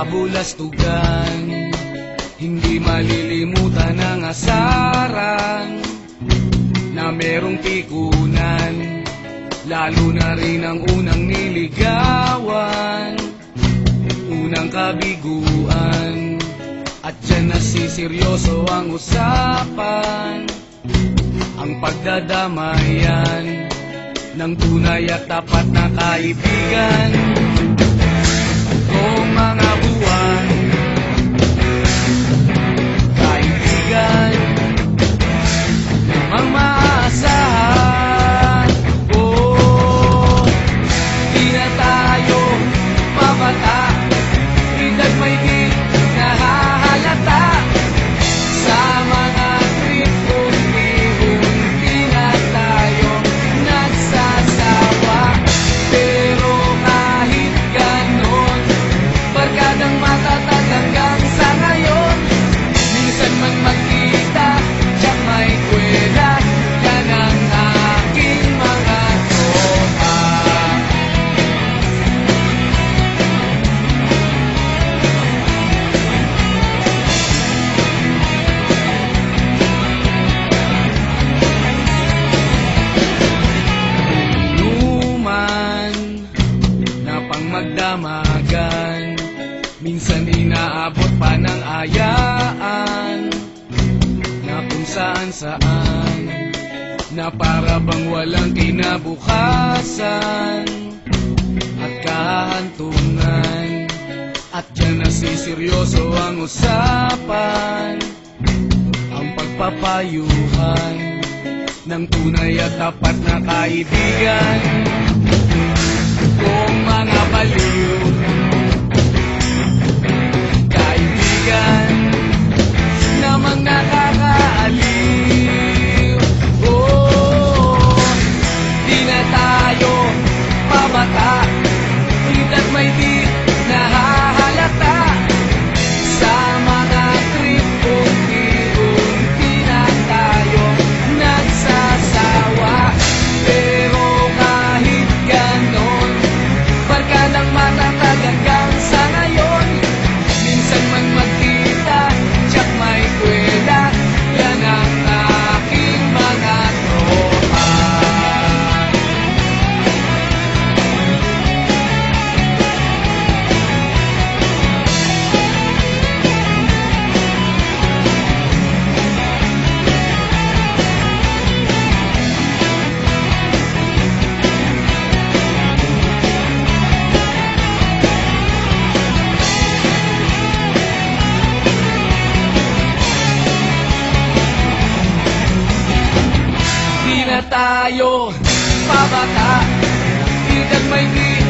kabulastugan. Hindi malilimutan ang asaran na merong pikunan, lalo na rin ang unang niligawan, unang kabiguan. At dyan nasiseryoso ang usapan, ang pagdadamayan ng tunay at tapat na kaibigan. Kung mga buwan, kaibigan, namang maasahan. Oh, di na tayo mabata, edad may di nahahalata. Sa mga trip unti-unti na tayo nagsasawa. Pero kahit ganon, barkadang matatag hanggang sa ngayon. Minsan man magkita, tiyak may kwela, yan ang aking mga tropa. Inuman na pang magdamagan, minsan inaabot pa ng ayaan, na kung saan-saan, na para bang walang kinabukasan at kahantungan. At dyan nasiseryoso ang usapan, ang pagpapayuhan ng tunay at tapat na kaibigan. Kung mga baliw, kaibigan, namang nakakaaliw. Oh, di na tayo pabata, edad may di nahahalata. Sa mga trip unti-unti na tayo nagsasawa. Pero kahit ganon, barkadang matatag hanggang sa ngayon. Minsan man magkita, tiyak may kwela, yan ang aking mga tropa. Di na tayo pabata, edad may di